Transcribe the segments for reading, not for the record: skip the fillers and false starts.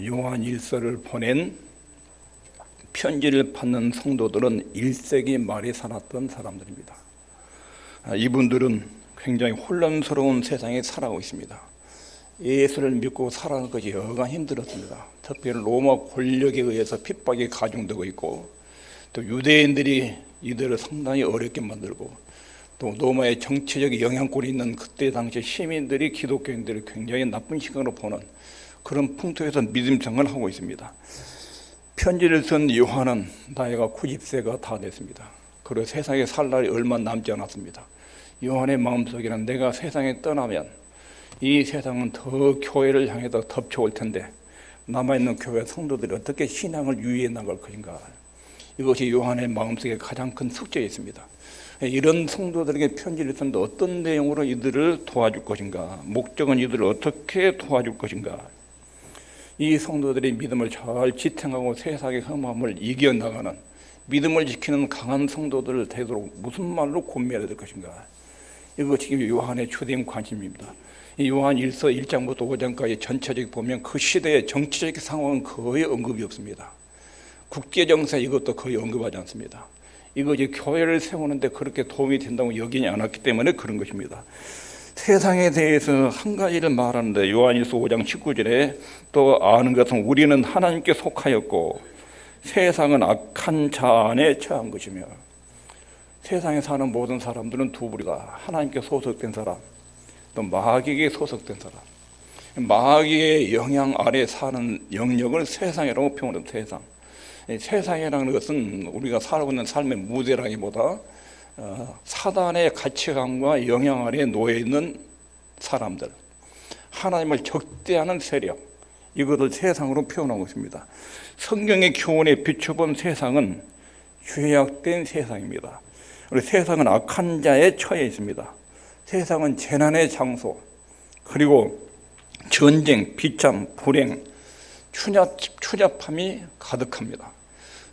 요한 일서를 보낸 편지를 받는 성도들은 1세기 말에 살았던 사람들입니다. 이분들은 굉장히 혼란스러운 세상에 살아가고 있습니다. 예수를 믿고 살아가는 것이 여간 힘들었습니다. 특별히 로마 권력에 의해서 핍박이 가중되고 있고, 또 유대인들이 이들을 상당히 어렵게 만들고, 또 로마의 정치적 영향권이 있는 그때 당시 시민들이 기독교인들을 굉장히 나쁜 시각으로 보는 그런 풍토에서 믿음 생활을 하고 있습니다. 편지를 쓴 요한은 나이가 90세가 다 됐습니다. 그리고 세상에 살 날이 얼마 남지 않았습니다. 요한의 마음속에는 내가 세상에 떠나면 이 세상은 더 교회를 향해서 덮쳐올 텐데 남아있는 교회 성도들이 어떻게 신앙을 유지해 나갈 것인가, 이것이 요한의 마음속에 가장 큰 숙제였습니다. 이런 성도들에게 편지를 썼는데 어떤 내용으로 이들을 도와줄 것인가, 목적은 이들을 어떻게 도와줄 것인가, 이 성도들의 믿음을 잘 지탱하고 세상의 험함을 이겨나가는 믿음을 지키는 강한 성도들을 되도록 무슨 말로 권면해야 될 것인가, 이것이 요한의 주된 관심입니다. 이 요한 1서 1장부터 5장까지 전체적으로 보면 그 시대의 정치적 상황은 거의 언급이 없습니다. 국제정세 이것도 거의 언급하지 않습니다. 이것이 교회를 세우는데 그렇게 도움이 된다고 여기지 않았기 때문에 그런 것입니다. 세상에 대해서 한 가지를 말하는데 요한일서 5장 19절에 또 아는 것은 우리는 하나님께 속하였고 세상은 악한 자 안에 처한 것이며, 세상에 사는 모든 사람들은 두 부류다. 하나님께 소속된 사람, 또 마귀에게 소속된 사람. 마귀의 영향 아래 사는 영역을 세상이라고 표현합니다. 세상. 세상이라는 것은 우리가 살고 있는 삶의 무대라기보다 사단의 가치관과 영향 아래에 놓여 있는 사람들, 하나님을 적대하는 세력, 이것을 세상으로 표현하고 있습니다. 성경의 교훈에 비춰본 세상은 죄악된 세상입니다. 그리고 세상은 악한 자에 처해 있습니다. 세상은 재난의 장소, 그리고 전쟁, 비참, 불행, 추잡함이 가득합니다.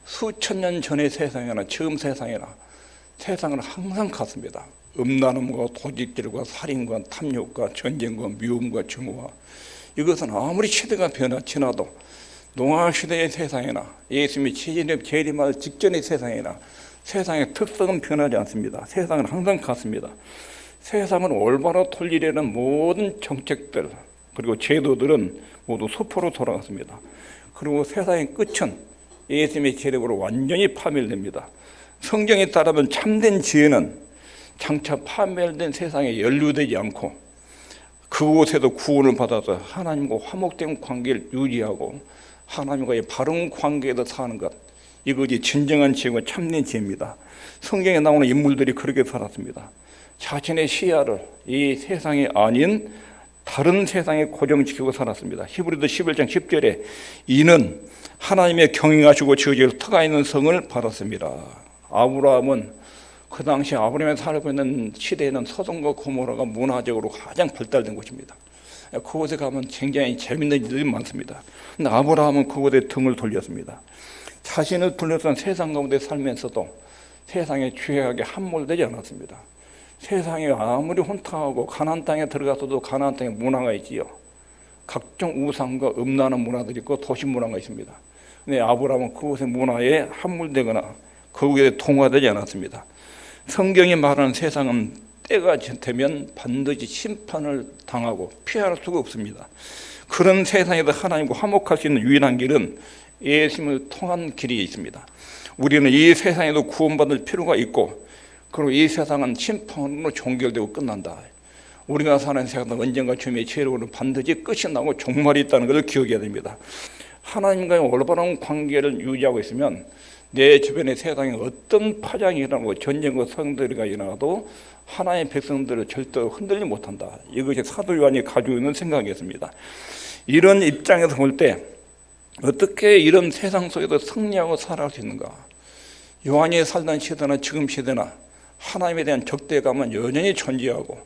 수천 년 전의 세상이나 지금 세상이나 세상은 항상 같습니다. 음란함과 도직질과 살인과 탐욕과 전쟁과 미움과 증오와, 이것은 아무리 시대가 지나도 노아시대의 세상이나 예수님이 재림할 직전의 세상이나 세상의 특성은 변하지 않습니다. 세상은 항상 같습니다. 세상은 올바로 돌리려는 모든 정책들 그리고 제도들은 모두 수포로 돌아갔습니다. 그리고 세상의 끝은 예수님의 재림으로 완전히 파멸됩니다. 성경에 따르면 참된 지혜는 장차 파멸된 세상에 연루되지 않고 그곳에도 구원을 받아서 하나님과 화목된 관계를 유지하고 하나님과의 바른 관계에서 사는 것, 이것이 진정한 지혜고 참된 지혜입니다. 성경에 나오는 인물들이 그렇게 살았습니다. 자신의 시야를 이 세상이 아닌 다른 세상에 고정시키고 살았습니다. 히브리서 11장 10절에 이는 하나님의 경영하시고 지으실 터가 있는 성을 받았습니다. 아브라함은 그 당시 아브라함이 살고 있는 시대에는 소돔과 고모라가 문화적으로 가장 발달된 곳입니다. 그곳에 가면 굉장히 재밌는 일들이 많습니다. 근데 아브라함은 그곳에 등을 돌렸습니다. 자신을 둘러싼 세상 가운데 살면서도 세상에 죄악에 함몰되지 않았습니다. 세상에 아무리 혼탁하고 가나안 땅에 들어가서도 가나안 땅에 문화가 있지요. 각종 우상과 음란한 문화들이 있고 도시 문화가 있습니다. 근데 아브라함은 그곳의 문화에 함몰되거나 거기에 동화되지 않았습니다. 성경이 말하는 세상은 때가 되면 반드시 심판을 당하고 피할 수가 없습니다. 그런 세상에서 하나님과 화목할 수 있는 유일한 길은 예수님을 통한 길이 있습니다. 우리는 이 세상에도 구원받을 필요가 있고, 그리고 이 세상은 심판으로 종결되고 끝난다. 우리가 사는 세상은 언젠가 주님의 재림으로 반드시 끝이 나고 종말이 있다는 것을 기억해야 됩니다. 하나님과의 올바른 관계를 유지하고 있으면 내 주변의 세상에 어떤 파장이 일어나고 전쟁과 성들이가 일어나도 하나님의 백성들을 절대 흔들지 못한다. 이것이 사도 요한이 가지고 있는 생각이었습니다. 이런 입장에서 볼 때 어떻게 이런 세상 속에서 승리하고 살아갈 수 있는가? 요한이 살던 시대나 지금 시대나 하나님에 대한 적대감은 여전히 존재하고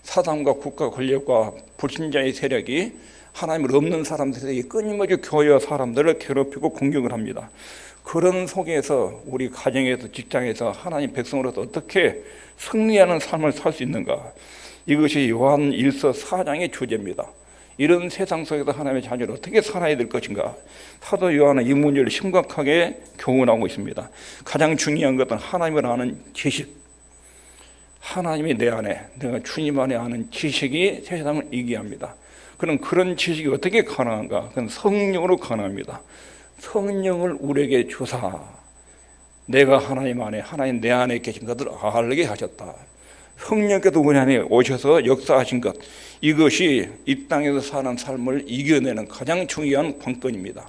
사단과 국가 권력과 불신자의 세력이 하나님을 없는 사람들에게 끊임없이 교회와 사람들을 괴롭히고 공격을 합니다. 그런 속에서 우리 가정에서 직장에서 하나님 백성으로서 어떻게 승리하는 삶을 살 수 있는가? 이것이 요한 1서 4장의 주제입니다. 이런 세상 속에서 하나님의 자녀를 어떻게 살아야 될 것인가? 사도 요한은 이 문제를 심각하게 교훈하고 있습니다. 가장 중요한 것은 하나님을 아는 지식, 하나님이 내 안에, 내가 주님 안에 아는 지식이 세상을 이기게 합니다. 그럼 그런 지식이 어떻게 가능한가? 그건 성령으로 가능합니다. 성령을 우리에게 주사 내가 하나님 안에, 하나님 내 안에 계신 것을 알게 하셨다. 성령께서 우리 안에 오셔서 역사하신 것, 이것이 이 땅에서 사는 삶을 이겨내는 가장 중요한 관건입니다.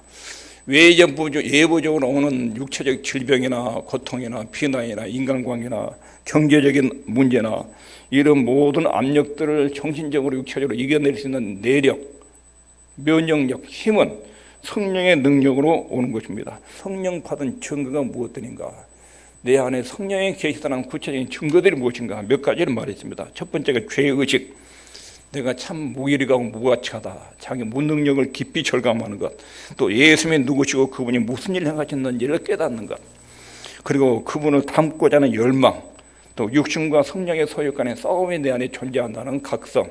예보적으로 오는 육체적 질병이나 고통이나 비난이나 인간관계나 경제적인 문제나 이런 모든 압력들을 정신적으로 육체적으로 이겨낼 수 있는 내력, 면역력, 힘은 성령의 능력으로 오는 것입니다. 성령 받은 증거가 무엇들인가? 내 안에 성령이 계시다는 구체적인 증거들이 무엇인가? 몇 가지를 말했습니다. 첫 번째가 죄의식, 내가 참 무기력하고 무가치하다, 자기 무능력을 깊이 절감하는 것, 또 예수님이 누구시고 그분이 무슨 일을 행하셨는지를 깨닫는 것, 그리고 그분을 닮고자 하는 열망, 또 육신과 성령의 소유 간의 싸움이 내 안에 존재한다는 각성,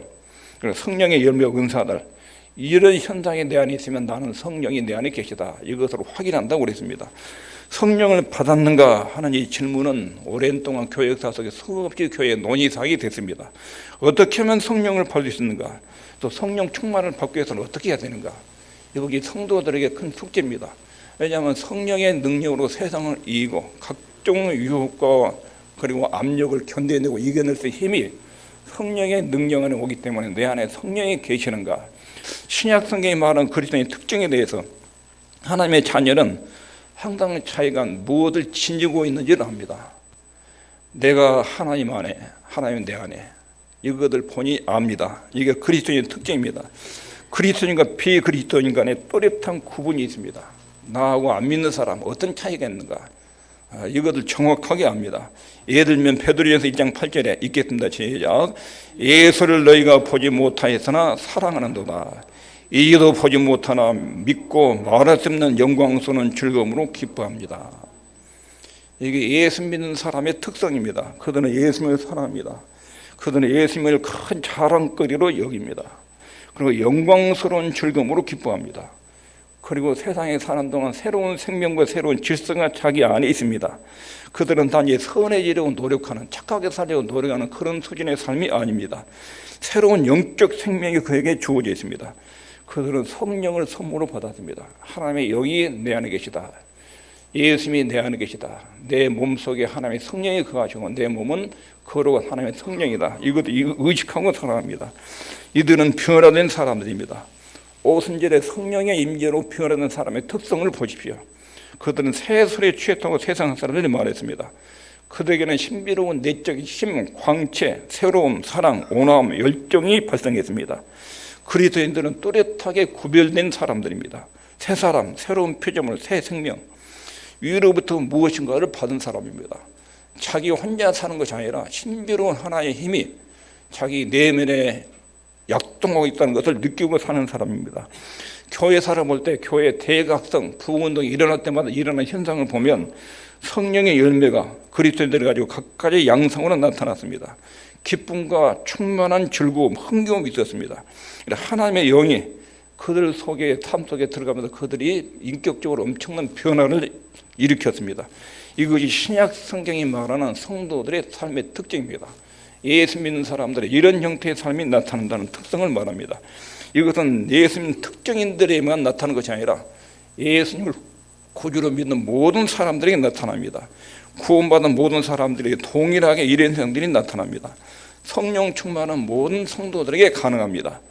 그리고 성령의 열매 은사들, 이런 현상이 내 안에 있으면 나는 성령이 내 안에 계시다, 이것을 확인한다고 그랬습니다. 성령을 받았는가 하는 이 질문은 오랜 동안 교회 역사 속에 수없이 교회의 논의사항이 됐습니다. 어떻게 하면 성령을 받을 수 있는가? 또 성령 충만을 받기 위해서는 어떻게 해야 되는가? 여기 성도들에게 큰 숙제입니다. 왜냐하면 성령의 능력으로 세상을 이기고 각종 유혹과 그리고 압력을 견뎌내고 이겨낼 수 있는 힘이 성령의 능력 안에 오기 때문에 내 안에 성령이 계시는가? 신약 성경이 말하는 그리스도의 특징에 대해서 하나님의 자녀는 항상 자기가 무엇을 지니고 있는지를 압니다. 내가 하나님 안에, 하나님 내 안에, 이것을 보니 압니다. 이게 그리스도인의 특징입니다. 그리스도인과 비그리스도인 간에 또렷한 구분이 있습니다. 나하고 안 믿는 사람 어떤 차이가 있는가? 이것을 정확하게 압니다. 예를 들면 베드로전서 1장 8절에 읽겠습니다. 시작. 예수를 너희가 보지 못하였으나 사랑하는도다. 이도 보지 못하나 믿고 말할 수 없는 영광스러운 즐거움으로 기뻐합니다. 이게 예수 믿는 사람의 특성입니다. 그들은 예수님을 사랑합니다. 그들은 예수님을 큰 자랑거리로 여깁니다. 그리고 영광스러운 즐거움으로 기뻐합니다. 그리고 세상에 사는 동안 새로운 생명과 새로운 질서가 자기 안에 있습니다. 그들은 단지 선해지려고 노력하는, 착하게 살려고 노력하는 그런 수준의 삶이 아닙니다. 새로운 영적 생명이 그에게 주어져 있습니다. 그들은 성령을 선물로 받았습니다. 하나님의 영이 내 안에 계시다. 예수님이 내 안에 계시다. 내 몸속에 하나님의 성령이 거하시고 내 몸은 거룩한 하나님의 성령이다. 이것도 의식하고 살아갑니다. 이들은 변화된 사람들입니다. 오순절에 성령의 임재로 변화된 사람의 특성을 보십시오. 그들은 새술에 취했다고 세상 사람들이 말했습니다. 그들에게는 신비로운 내적인 힘, 광채, 새로움, 사랑, 온화함, 열정이 발생했습니다. 그리스도인들은 또렷하게 구별된 사람들입니다. 새 사람, 새로운 표정을, 새 생명, 위로부터 무엇인가를 받은 사람입니다. 자기 혼자 사는 것이 아니라 신비로운 하나의 힘이 자기 내면에 약동하고 있다는 것을 느끼고 사는 사람입니다. 교회 살아볼 때 교회 대각성, 부흥운동이 일어날 때마다 일어나는 현상을 보면 성령의 열매가 그리스도인들을 가지고 각가지 양상으로 나타났습니다. 기쁨과 충만한 즐거움, 흥겨움이 있었습니다. 하나님의 영이 그들 속에 삶 속에 들어가면서 그들이 인격적으로 엄청난 변화를 일으켰습니다. 이것이 신약 성경이 말하는 성도들의 삶의 특징입니다. 예수 믿는 사람들의 이런 형태의 삶이 나타난다는 특성을 말합니다. 이것은 예수 믿는 특정인들에만 나타나는 것이 아니라 예수님을 구주로 믿는 모든 사람들에게 나타납니다. 구원받은 모든 사람들에게 동일하게 이런 현상들이 나타납니다. 성령 충만한 모든 성도들에게 가능합니다.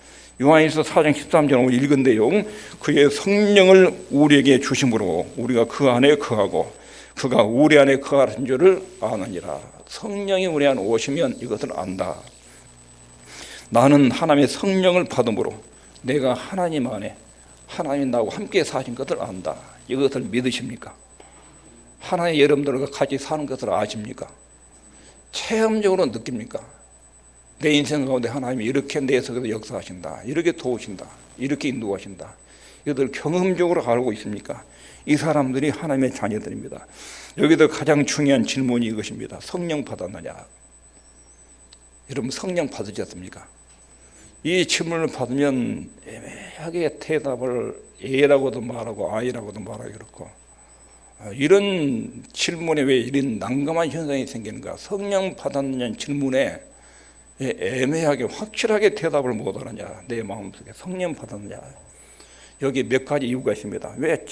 요한일서 4장 13절 오늘 읽은 내용, 그의 성령을 우리에게 주심으로 우리가 그 안에 거하고 그가 우리 안에 거하는 줄을 아느니라. 성령이 우리 안에 오시면 이것을 안다. 나는 하나님의 성령을 받음으로 내가 하나님 안에, 하나님이 나하고 함께 사신 것을 안다. 이것을 믿으십니까? 하나님 여러분들과 같이 사는 것을 아십니까? 체험적으로 느낍니까? 내 인생 가운데 하나님이 이렇게 내 속에서 역사하신다, 이렇게 도우신다, 이렇게 인도하신다, 이것을 경험적으로 알고 있습니까? 이 사람들이 하나님의 자녀들입니다. 여기서 가장 중요한 질문이 이것입니다. 성령 받았느냐? 여러분 성령 받으셨습니까? 이 질문을 받으면 애매하게 대답을 A라고도 말하고 I라고도 말하기 그렇고, 이런 질문에 왜 이런 난감한 현상이 생기는가? 성령 받았느냐는 질문에 애매하게 확실하게 대답을 못하느냐, 내 마음속에 성령 받았느냐. 여기 몇 가지 이유가 있습니다. 왜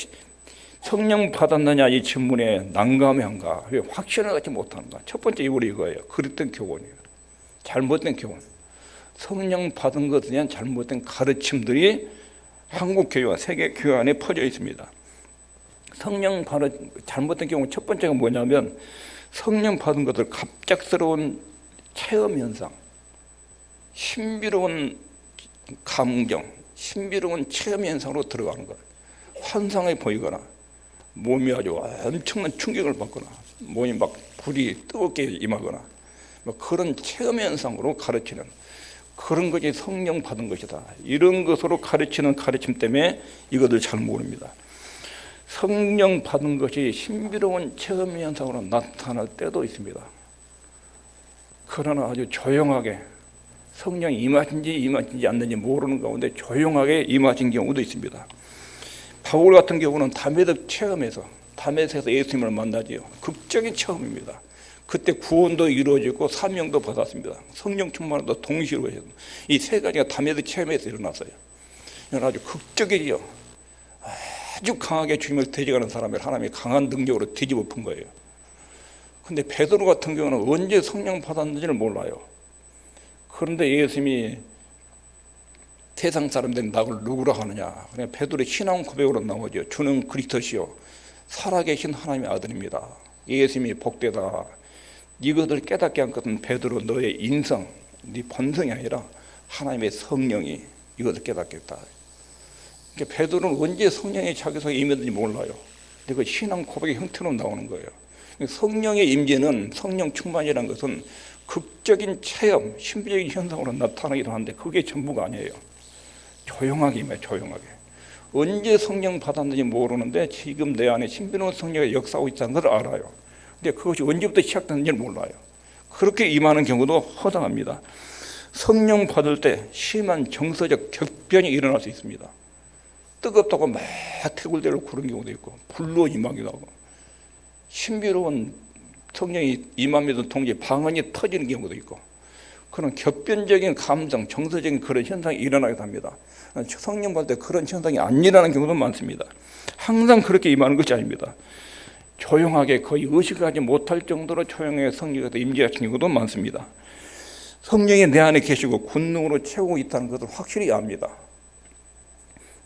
성령 받았느냐 이 질문에 난감해한가? 왜 확신하지 못하는가? 첫 번째 이유는 이거예요. 그릇된 교훈이에요. 잘못된 교훈. 성령 받은 것에 대한 잘못된 가르침들이 한국 교회와 세계 교회 안에 퍼져 있습니다. 잘못된 경우 첫 번째가 뭐냐면, 성령 받은 것을 갑작스러운 체험 현상, 신비로운 감정, 신비로운 체험 현상으로 들어가는 것, 환상에 보이거나 몸이 아주 엄청난 충격을 받거나 몸이 막 불이 뜨겁게 임하거나 뭐 그런 체험 현상으로 가르치는 그런 것이 성령 받은 것이다. 이런 것으로 가르치는 가르침 때문에 이것을 잘 모릅니다. 성령 받은 것이 신비로운 체험 현상으로 나타날 때도 있습니다. 그러나 아주 조용하게 성령이 임하신지 않는지 모르는 가운데 조용하게 임하신 경우도 있습니다. 바울 같은 경우는 다메섹 체험에서 예수님을 만나지요. 극적인 체험입니다. 그때 구원도 이루어지고 사명도 받았습니다. 성령 충만도 동시에 이루어졌습니다. 이 세 가지가 다메섹 체험에서 일어났어요. 이건 아주 극적이죠. 아주 강하게 주님을 대적하는 사람을 하나님이 강한 능력으로 뒤집어 푼 거예요. 근데 베드로 같은 경우는 언제 성령 받았는지를 몰라요. 그런데 예수님이 세상 사람들이 나를 누구라 하느냐, 그냥 베드로의 신앙 고백으로 나오죠. 주는 그리스도시요 살아계신 하나님의 아들입니다. 예수님이 복되다. 이것을 깨닫게 한 것은 베드로 너의 인성, 네 본성이 아니라 하나님의 성령이 이것을 깨닫게 했다. 그러니까 베드로는 언제 성령이 자기 속에 임했는지 몰라요. 근데 그 신앙 고백의 형태로 나오는 거예요. 성령의 임재는, 성령 충만이라는 것은 극적인 체험, 신비적인 현상으로 나타나기도 하는데 그게 전부가 아니에요. 조용하게 임해요. 조용하게. 언제 성령 받았는지 모르는데 지금 내 안에 신비로운 성령이 역사하고 있다는 걸 알아요. 근데 그것이 언제부터 시작됐는지를 몰라요. 그렇게 임하는 경우도 허다합니다. 성령 받을 때 심한 정서적 격변이 일어날 수 있습니다. 뜨겁다고 막 태굴대로 구른 경우도 있고, 불로 임하기도 하고, 신비로운 성령이 임하면서 동시에 방언이 터지는 경우도 있고, 그런 격변적인 감정, 정서적인 그런 현상이 일어나기도 합니다. 성령 받을 때 그런 현상이 안 일어나는 경우도 많습니다. 항상 그렇게 임하는 것이 아닙니다. 조용하게 거의 의식하지 못할 정도로 조용하게 성령에서 임재하시는 경우도 많습니다. 성령이 내 안에 계시고 권능으로 채우고 있다는 것을 확실히 압니다.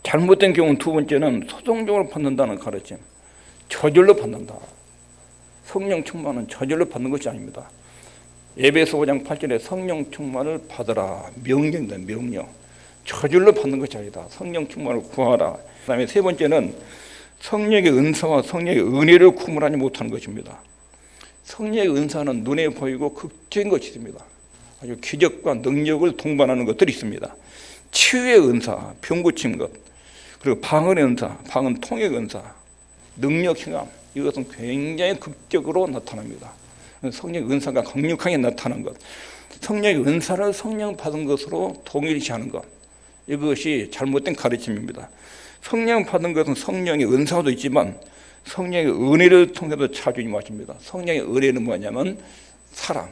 잘못된 경우는 두 번째는 소동적으로 받는다는 가르침, 저절로 받는다. 성령 충만은 저절로 받는 것이 아닙니다. 에베소 5장 8절에 성령 충만을 받으라. 명령이다. 명령. 저절로 받는 것이 아니다. 성령 충만을 구하라. 그 다음에 세 번째는 성령의 은사와 성령의 은혜를 구분하지 못하는 것입니다. 성령의 은사는 눈에 보이고 극적인 것이 있습니다. 아주 기적과 능력을 동반하는 것들이 있습니다. 치유의 은사, 병 고침 것, 그리고 방언의 은사, 방언 통역의 은사, 능력 행함, 이것은 굉장히 극적으로 나타납니다. 성령의 은사가 강력하게 나타나는 것, 성령의 은사를 성령 받은 것으로 동일시하는 것, 이것이 잘못된 가르침입니다. 성령 받은 것은 성령의 은사도 있지만 성령의 은혜를 통해서 자주 임하십니다. 성령의 은혜는 뭐냐면 사랑,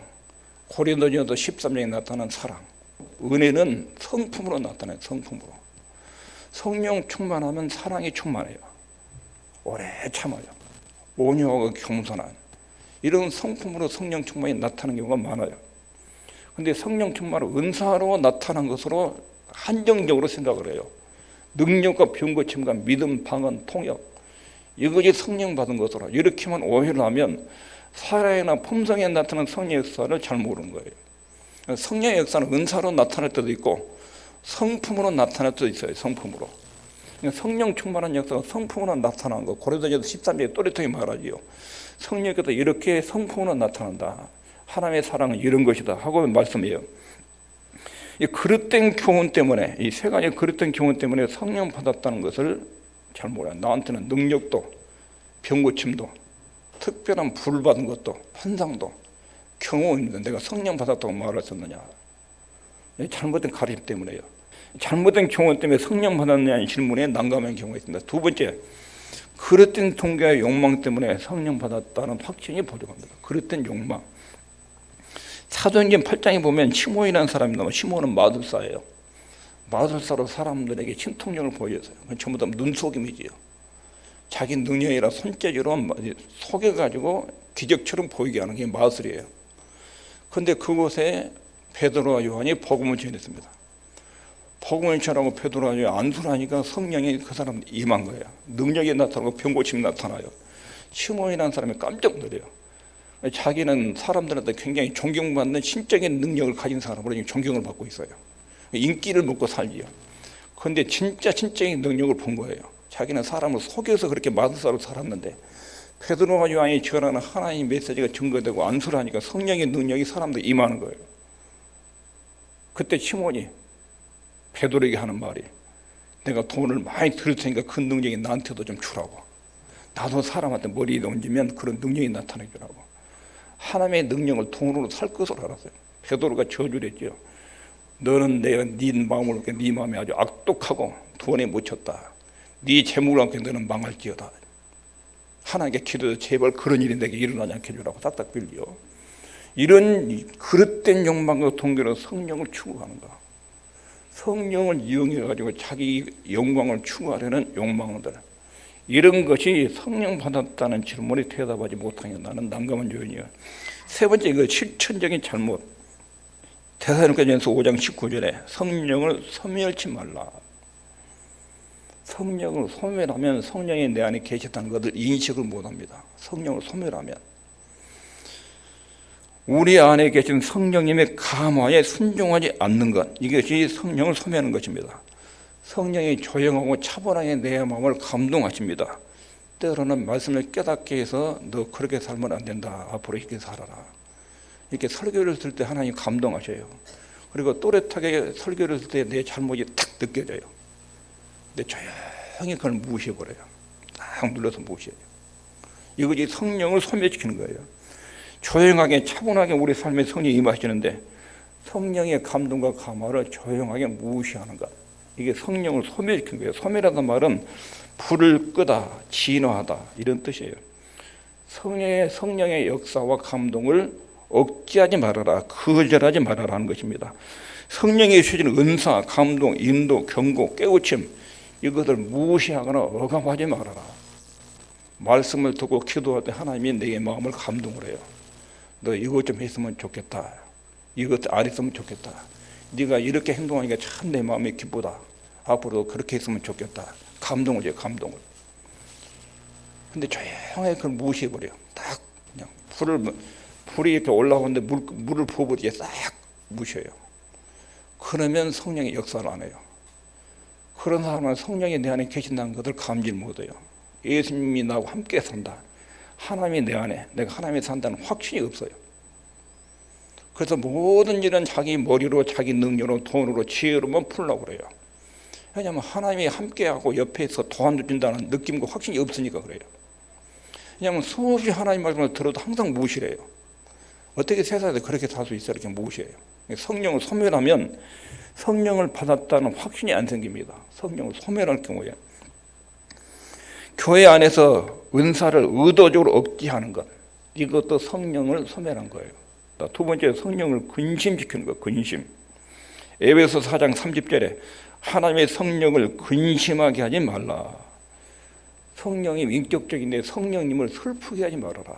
고린도전서 13장에 나타난 사랑. 은혜는 성품으로 나타나요. 성품으로. 성령 충만하면 사랑이 충만해요. 오래 참아요. 온유하고 겸손한 이런 성품으로 성령 충만이 나타나는 경우가 많아요. 그런데 성령 충만은 은사로 나타난 것으로 한정적으로 생각을 해요. 능력과 병고침과 믿음, 방언, 통역, 이것이 성령 받은 것으로 이렇게만 오해를 하면 사랑이나 품성에 나타나는 성령의 역사를 잘 모르는 거예요. 성령의 역사는 은사로 나타날 때도 있고 성품으로 나타날 때도 있어요. 성품으로. 성령 충만한 역사가 성품으로 나타나는 거, 고린도전서 13장에 또렷하게 말하지요. 성령께서 이렇게 성품으로 나타난다. 하나님의 사랑은 이런 것이다 하고 말씀해요. 이 그릇된 교훈 때문에, 이 세 가지 그릇된 교훈 때문에 성령 받았다는 것을 잘 몰라요. 나한테는 능력도, 병고침도, 특별한 불 받은 것도, 환상도, 경험입니다. 내가 성령 받았다고 말했었느냐? 잘못된 가르침 때문에요. 잘못된 교훈 때문에 성령 받았느냐는 질문에 난감한 경우가 있습니다. 두 번째, 그릇된 동기와 욕망 때문에 성령 받았다는 확신이 부족합니다. 그릇된 욕망. 사도행전 8장에 보면 시몬이라는 사람이 나와요. 시몬은 마술사예요. 마술사로 사람들에게 신통력을 보여줘요. 그건 전부 다 눈속임이지요. 자기 능력이라 손재주로 속여가지고 기적처럼 보이게 하는 게 마술이에요. 그런데 그곳에 베드로와 요한이 복음을 전했습니다. 복음을 전하고 베드로와 요한이 안수하니까 성령이 그 사람 임한 거예요. 능력이 나타나고 병고침이 나타나요. 시몬이라는 사람이 깜짝 놀래요. 자기는 사람들한테 굉장히 존경받는 신적인 능력을 가진 사람으로 존경을 받고 있어요. 인기를 먹고 살지요. 그런데 진짜 신적인 능력을 본 거예요. 자기는 사람을 속여서 그렇게 마술사로 살았는데 베드로와 요한이 전하는 하나님의 메시지가 증거되고 안수를 하니까 성령의 능력이 사람들 임하는 거예요. 그때 시몬이 베드로에게 하는 말이, 내가 돈을 많이 들을 테니까 그 능력이 나한테도 좀 주라고. 나도 사람한테 머리에 얹으면 그런 능력이 나타내 주라고. 하나님의 능력을 돈으로 살 것을 알았어요. 베드로가 저주를 했죠. 너는 내가 네 마음을 갖게 네 마음이 아주 악독하고 돈에 묻혔다. 네 재물을 갖게 너는 망할지어다. 하나님께 기도해서 제발 그런 일이 내게 일어나지 않게 해주라고 딱딱 빌려. 이런 그릇된 욕망과 동기로 성령을 추구하는가. 성령을 이용해가지고 자기 영광을 추구하려는 욕망들. 이런 것이 성령 받았다는 질문에 대답하지 못하니 나는 난감한 요인이야. 세 번째, 이거 실천적인 잘못. 데살로니가전서 5장 19절에 성령을 소멸치 말라. 성령을 소멸하면 성령이 내 안에 계셨다는 것을 인식을 못합니다. 성령을 소멸하면 우리 안에 계신 성령님의 감화에 순종하지 않는 것, 이것이 성령을 소멸하는 것입니다. 성령이 조용하고 차분하게 내 마음을 감동하십니다. 때로는 말씀을 깨닫게 해서 너 그렇게 살면 안 된다. 앞으로 이렇게 살아라. 이렇게 설교를 들 때 하나님 감동하셔요. 그리고 또렷하게 설교를 들 때 내 잘못이 탁 느껴져요. 근데 조용히 그걸 무시해버려요. 딱 눌러서 무시해요. 이것이 성령을 소멸시키는 거예요. 조용하게 차분하게 우리 삶에 성령이 임하시는데 성령의 감동과 감화를 조용하게 무시하는 것, 이게 성령을 소멸시키는 거예요. 소멸하다는 말은 불을 끄다, 진화하다 이런 뜻이에요. 성령의 역사와 감동을 억제하지 말아라, 거절하지 말아라 하는 것입니다. 성령이 주시는 은사, 감동, 인도, 경고, 깨우침, 이것을 무시하거나 억압하지 말아라. 말씀을 듣고 기도할 때 하나님이 내 마음을 감동을 해요. 너 이것 좀 했으면 좋겠다. 이것 안 했으면 좋겠다. 네가 이렇게 행동하니까 참 내 마음이 기쁘다. 앞으로도 그렇게 했으면 좋겠다. 감동을 줘요, 감동을. 근데 조용하게 그걸 무시해버려요. 딱 그냥 불이 이렇게 올라오는데 물을 부어버리게 싹 무셔요. 그러면 성령의 역사를 안 해요. 그런 사람은 성령이 내 안에 계신다는 것을 감지를 못해요. 예수님이 나하고 함께 산다. 하나님이 내 안에, 내가 하나님이 산다는 확신이 없어요. 그래서 모든 일은 자기 머리로, 자기 능력으로, 돈으로, 지혜로만 풀려고 그래요. 왜냐하면 하나님이 함께하고 옆에서 도와준다는 느낌과 확신이 없으니까 그래요. 왜냐하면 수없이 하나님 말씀을 들어도 항상 무시해요. 어떻게 세상에서 그렇게 살 수 있어요? 이렇게 무시해요. 성령을 소멸하면 성령을 받았다는 확신이 안 생깁니다. 성령을 소멸할 경우에 교회 안에서 은사를 의도적으로 억제하는 것, 이것도 성령을 소멸한 거예요. 두 번째, 성령을 근심시키는 것, 근심. 에베소 4장 30절에 하나님의 성령을 근심하게 하지 말라. 성령이 인격적인데 성령님을 슬프게 하지 말아라.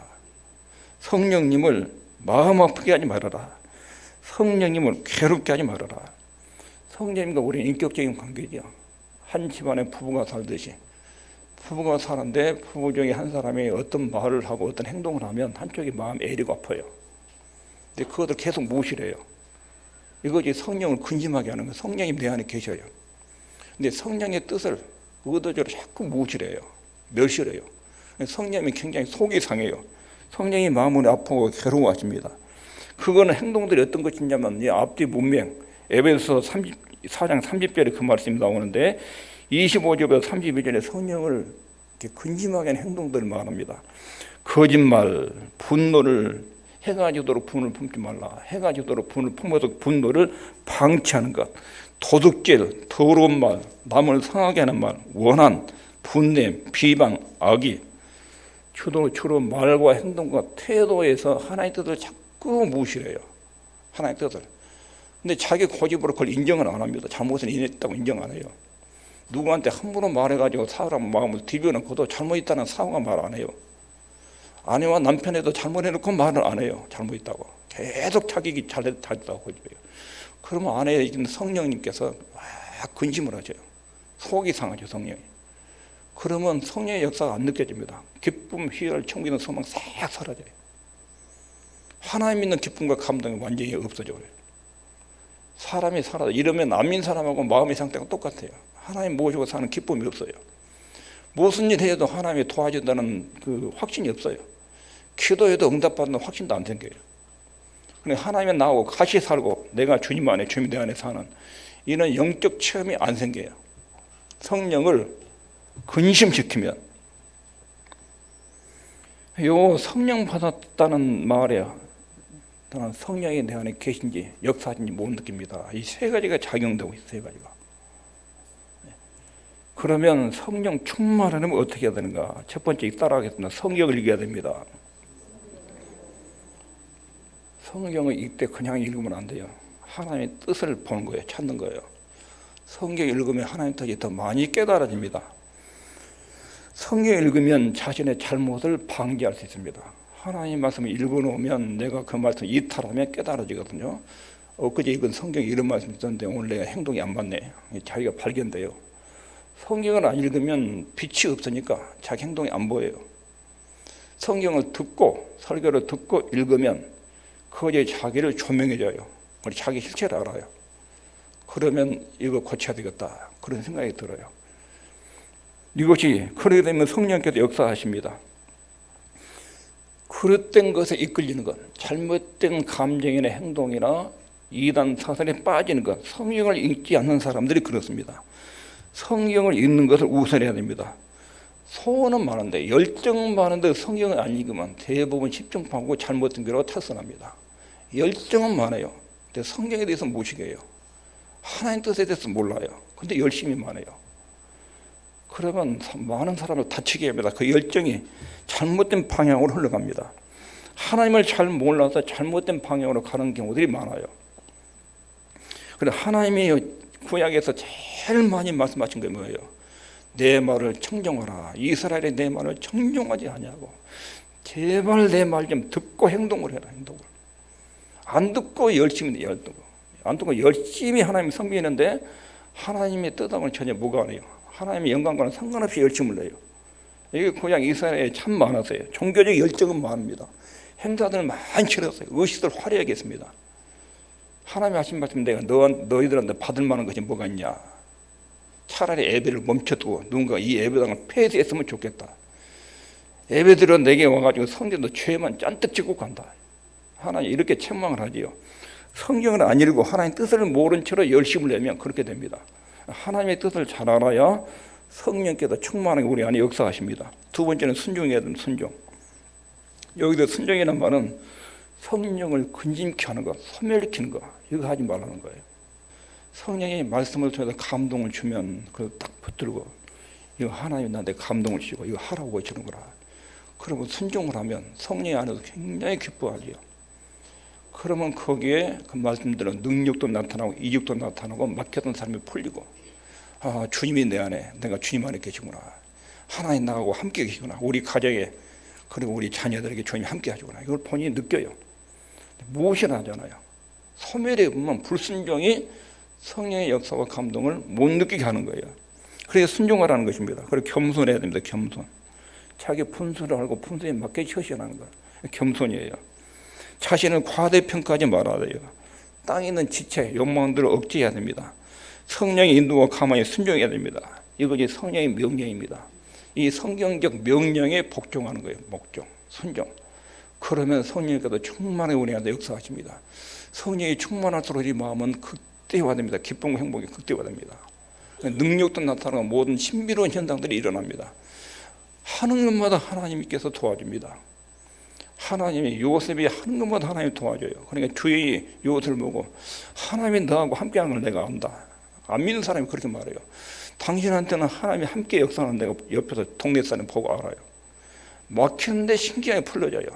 성령님을 마음 아프게 하지 말아라. 성령님을 괴롭게 하지 말아라. 성령님과 우리는 인격적인 관계죠. 한 집안에 부부가 살듯이 부부가 사는데 부부 중에 한 사람이 어떤 말을 하고 어떤 행동을 하면 한쪽이 마음이 애리고 아파요. 근데 그것을 계속 무시해요. 이것이 성령을 근심하게 하는 거예요. 성령이 내 안에 계셔요. 근데 성령의 뜻을 의도적으로 자꾸 무시해요. 멸시해요. 성령이 굉장히 속이 상해요. 성령이 마음을 아프고 괴로워하십니다. 그거는 행동들이 어떤 것이냐면 앞뒤 문명, 에베소 4장 30절에 그 말씀이 나오는데 25절부터 32절에 성령을 이렇게 근심하게 하는 행동들을 말합니다. 거짓말, 분노를, 해가 지도록 분을 품지 말라. 해가 지도록 분을 품어도 분노를 방치하는 것. 도둑질, 더러운 말, 남을 상하게 하는 말, 원한, 분냄, 비방, 악의. 주로 말과 행동과 태도에서 하나님의 뜻을 자꾸 무시해요. 하나님의 뜻을. 근데 자기 고집으로 그걸 인정을 안 합니다. 잘못은 인했다고 인정 안 해요. 누구한테 함부로 말해가지고 사람 마음을 뒤집어놓고도 잘못했다는 사고가 말 안 해요. 아내와 남편에도 잘못해놓고 말을 안 해요. 잘못했다고. 계속 자기 잘했다고 고집해요. 그러면 안에 있는 성령님께서 막 근심을 하죠. 속이 상하죠, 성령이. 그러면 성령의 역사가 안 느껴집니다. 기쁨, 희열, 청기는 소망 싹 사라져요. 하나님 믿는 기쁨과 감동이 완전히 없어져요. 사람이 살아도 이러면 안 믿는 사람하고 마음의 상태가 똑같아요. 하나님 모시고 사는 기쁨이 없어요. 무슨 일 해도 하나님이 도와준다는 그 확신이 없어요. 기도해도 응답받는 확신도 안 생겨요. 그러니까 하나님이 나오고 같이 살고 내가 주님 안에 주님 내 안에 사는 이런 영적 체험이 안 생겨요. 성령을 근심시키면 요 성령 받았다는 말에 나는 성령이 내 안에 계신지 역사하신지 못 느낍니다. 이 세 가지가 작용되고 있어요. 세 가지가. 그러면 성령 충만하려면 어떻게 해야 되는가? 첫 번째 따라하겠습니다. 성경을 읽어야 됩니다. 성경을 읽되 그냥 읽으면 안 돼요. 하나님의 뜻을 보는 거예요. 찾는 거예요. 성경 읽으면 하나님의 뜻이 더 많이 깨달아집니다. 성경 읽으면 자신의 잘못을 방지할 수 있습니다. 하나님 말씀을 읽어놓으면 내가 그 말씀을 이탈하면 깨달아지거든요. 엊그제 읽은 성경에 이런 말씀이 있었는데 오늘 내가 행동이 안 맞네. 자기가 발견돼요. 성경을 안 읽으면 빛이 없으니까 자기 행동이 안 보여요. 성경을 듣고 설교를 듣고 읽으면 그것이 자기를 조명해줘요. 우리 자기 실체를 알아요. 그러면 이거 고쳐야 되겠다 그런 생각이 들어요. 이것이 그렇게 되면 성령께서 역사하십니다. 그릇된 것에 이끌리는 것, 잘못된 감정이나 행동이나 이단 사설에 빠지는 것, 성경을 읽지 않는 사람들이 그렇습니다. 성경을 읽는 것을 우선해야 됩니다. 소원은 많은데 열정은 많은데 성경을 안 읽으면 대부분 십중파하고 잘못된 거라고 탈선합니다. 열정은 많아요. 근데 성경에 대해서 무식해요. 하나님 뜻에 대해서 몰라요. 근데 열심히 많아요. 그러면 많은 사람을 다치게 합니다. 그 열정이 잘못된 방향으로 흘러갑니다. 하나님을 잘 몰라서 잘못된 방향으로 가는 경우들이 많아요. 그런데 하나님이 구약에서 제일 많이 말씀하신 게 뭐예요? 내 말을 청정하라. 이스라엘이 내 말을 청정하지 아니하고 제발 내 말 좀 듣고 행동을 해라. 행동을. 안 듣고 열심히 안 듣고 열심히 하나님 섬기는데 하나님의 뜻하고는 전혀 무관해요. 하나님의 영광과는 상관없이 열심을 내요. 이게 구약 이스라엘에 참 많았어요. 종교적 열정은 많습니다. 행사들은 많이 치렀어요. 의식들 화려하게 했습니다. 하나님이 하신 말씀 내가 너희들한테 받을 만한 것이 뭐가 있냐. 차라리 예배를 멈춰두고 누군가 이 예배당을 폐쇄했으면 좋겠다. 예배들은 내게 와가지고 성전도 죄만 잔뜩 짓고 간다. 하나님 이렇게 책망을 하지요. 성경을 안 읽고 하나님 뜻을 모른 채로 열심을 내면 그렇게 됩니다. 하나님의 뜻을 잘 알아야 성령께서 충만하게 우리 안에 역사하십니다. 두 번째는 순종해야 됩니다. 순종. 여기서 순종이라는 말은 성령을 근심케 하는 것, 소멸시키는 것, 이거 하지 말라는 거예요. 성령이 말씀을 통해서 감동을 주면 그걸 딱 붙들고 이거 하나님 나한테 감동을 주고 이거 하라고 외치는 거라. 그러면 순종을 하면 성령이 안에서 굉장히 기뻐하지요. 그러면 거기에 그 말씀대로 능력도 나타나고 이직도 나타나고 막혔던 사람이 풀리고 아 주님이 내 안에 내가 주님 안에 계시구나. 하나님 나하고 함께 계시구나. 우리 가정에 그리고 우리 자녀들에게 주님이 함께 하시구나. 이걸 본인이 느껴요. 무엇이나 하잖아요. 소멸에 보면 불순종이 성령의 역사와 감동을 못 느끼게 하는 거예요. 그래서 순종하라는 것입니다. 그리고 겸손해야 됩니다. 겸손. 자기 분수를 알고 분수에 맞게 처신하는 거예요. 겸손이에요. 자신을 과대평가하지 말아야 돼요. 땅에 있는 지체, 욕망들을 억제해야 됩니다. 성령의 인도와 가만히 순종해야 됩니다. 이것이 성령의 명령입니다. 이 성경적 명령에 복종하는 거예요. 복종, 순종. 그러면 성령께서 충만하게 우리한테 역사하십니다. 성령이 충만할수록 이 마음은 극대화됩니다. 기쁨과 행복이 극대화됩니다. 능력도 나타나고 모든 신비로운 현상들이 일어납니다. 하는 것마다 하나님께서 도와줍니다. 하나님이 요셉이 하는 것마다 하나님이 도와줘요. 그러니까 주의 요셉을 보고 하나님이 너하고 함께하는 걸 내가 안다. 안 믿는 사람이 그렇게 말해요. 당신한테는 하나님이 함께 역사하는 내가 옆에서 동네 사람 보고 알아요. 막히는데 신기하게 풀려져요.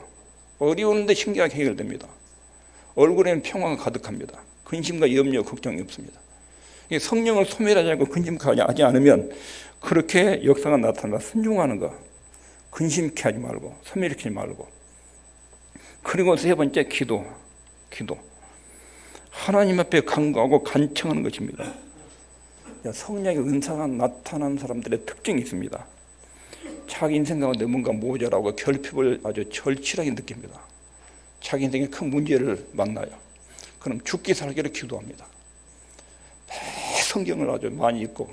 어려운데 신기하게 해결됩니다. 얼굴에는 평화가 가득합니다. 근심과 염려, 걱정이 없습니다. 성령을 소멸하지 않고 근심하지 않으면 그렇게 역사가 나타나 순종하는 거. 근심케 하지 말고 소멸시키지 말고. 그리고 세 번째 기도. 하나님 앞에 간구하고 간청하는 것입니다. 성령의 은사가 나타난 사람들의 특징이 있습니다. 자기 인생 가운데 뭔가 모자라고 결핍을 아주 절실하게 느낍니다. 자기 인생에 큰 문제를 만나요. 그럼 죽기 살기를 기도합니다. 성경을 아주 많이 읽고,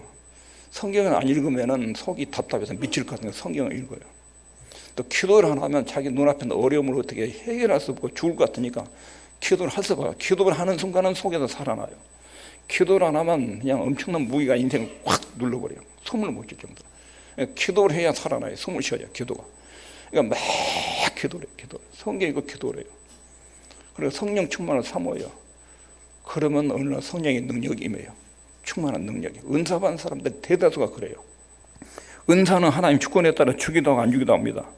성경을 안 읽으면 속이 답답해서 미칠 것 같으니까 성경을 읽어요. 또 기도를 안 하면 자기 눈앞에 있는 어려움을 어떻게 해결할 수 없고 죽을 것 같으니까 기도를 할 수가 없어요. 기도를 하는 순간은 속에서 살아나요. 기도를 안 하면 그냥 엄청난 무기가 인생을 확 눌러버려요. 숨을 못 쉴 정도로. 기도를 해야 살아나요. 숨을 쉬어요. 기도가. 그러니까 막 기도를 해요. 성경 읽고 기도를 해요. 그리고 성령 충만을 삼어요. 그러면 어느 날 성령의 능력이 임해요. 충만한 능력이. 은사 받은 사람들 대다수가 그래요. 은사는 하나님 주권에 따라 주기도 하고 안 주기도 합니다.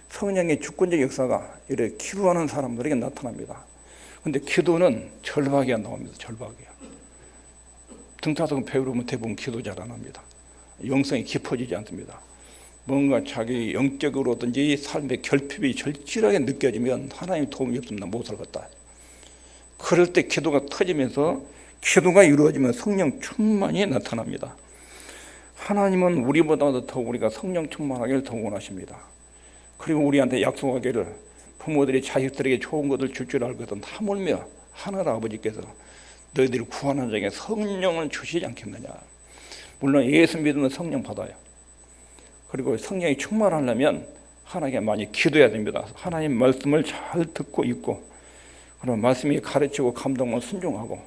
성령의 주권적 역사가 이렇게 기도하는 사람들에게 나타납니다. 그런데 기도는 절박이가 나옵니다. 절박이야. 등타석 배우면 대부분 기도 잘 안 합니다. 영성이 깊어지지 않습니다. 뭔가 자기 영적으로든지 삶의 결핍이 절실하게 느껴지면 하나님의 도움이 없으면 못 살겠다. 그럴 때 기도가 터지면서 기도가 이루어지면 성령 충만이 나타납니다. 하나님은 우리보다도 더 우리가 성령 충만하기를 더 원하십니다. 그리고 우리한테 약속하기를 부모들이 자식들에게 좋은 것을 줄 줄 알거든 하물며 하늘 아버지께서 너희들이 구하는 자에게 성령을 주시지 않겠느냐. 물론 예수 믿으면 성령 받아요. 그리고 성령이 충만하려면 하나님께 많이 기도해야 됩니다. 하나님 말씀을 잘 듣고 있고, 그럼 말씀이 가르치고 감동을 순종하고,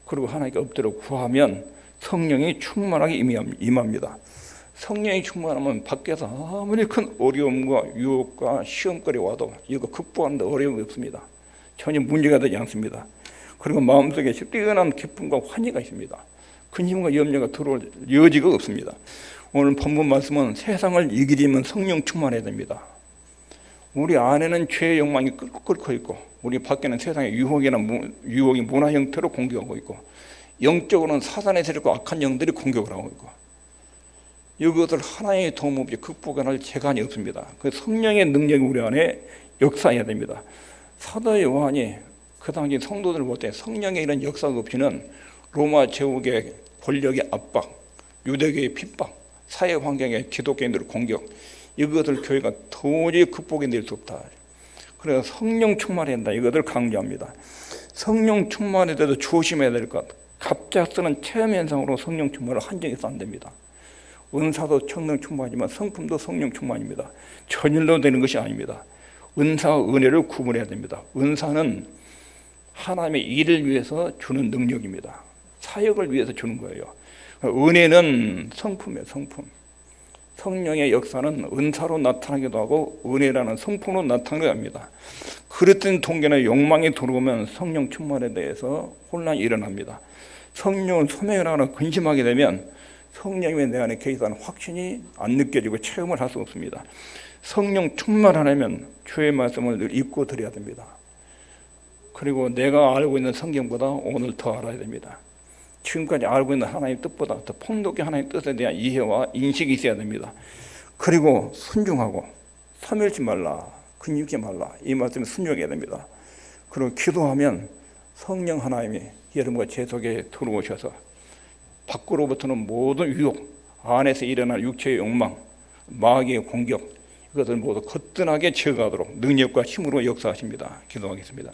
그리고 하나님께 엎드려 구하면 성령이 충만하게 임합니다. 성령이 충만하면 밖에서 아무리 큰 어려움과 유혹과 시험거리 와도 이거 극복하는 데 어려움이 없습니다. 전혀 문제가 되지 않습니다. 그리고 마음속에 뛰어난 기쁨과 환희가 있습니다. 근심과 염려가 들어올 여지가 없습니다. 오늘 본문 말씀은 세상을 이기려면 성령 충만해야 됩니다. 우리 안에는 죄의 욕망이 끓고 있고, 우리 밖에는 세상의 유혹이 문화 형태로 공격하고 있고, 영적으로는 사단의 세력과 악한 영들이 공격을 하고 있고, 이것을 하나님의 도움 없이 극복할 재간이 없습니다. 그 성령의 능력이 우리 안에 역사해야 됩니다. 사도 요한이 그 당시 성도들 볼 때 성령의 이런 역사가 없이는 로마 제국의 권력의 압박, 유대교의 핍박, 사회 환경의 기독교인들의 공격, 이것을 교회가 도저히 극복해낼 수 없다. 그래서 성령 충만해야 한다. 이것을 강조합니다. 성령 충만에 대해서 조심해야 될 것. 갑작스런 체험 현상으로 성령 충만을 한정해서 안 됩니다. 은사도 성령 충만이지만 성품도 성령 충만입니다. 전일로 되는 것이 아닙니다. 은사와 은혜를 구분해야 됩니다. 은사는 하나님의 일을 위해서 주는 능력입니다. 사역을 위해서 주는 거예요. 은혜는 성품이에요. 성품. 성령의 역사는 은사로 나타나기도 하고 은혜라는 성품으로 나타나기도 합니다. 그랬던 동기나 욕망이 들어오면 성령 충만에 대해서 혼란이 일어납니다. 성령을 소멸하거나 근심하게 되면 성령이 내 안에 계시다는 확신이 안 느껴지고 체험을 할 수 없습니다. 성령 충만하려면 주의 말씀을 늘 읽고 드려야 됩니다. 그리고 내가 알고 있는 성경보다 오늘 더 알아야 됩니다. 지금까지 알고 있는 하나님의 뜻보다 더 폭넓게 하나님의 뜻에 대한 이해와 인식이 있어야 됩니다. 그리고 순종하고 소멸치 말라, 근육지 말라, 이 말씀에 순종해야 됩니다. 그리고 기도하면 성령 하나님이 여러분과 제 속에 들어오셔서 밖으로부터는 모든 유혹, 안에서 일어난 육체의 욕망, 마귀의 공격, 이것을 모두 거뜬하게 제거하도록 능력과 힘으로 역사하십니다. 기도하겠습니다.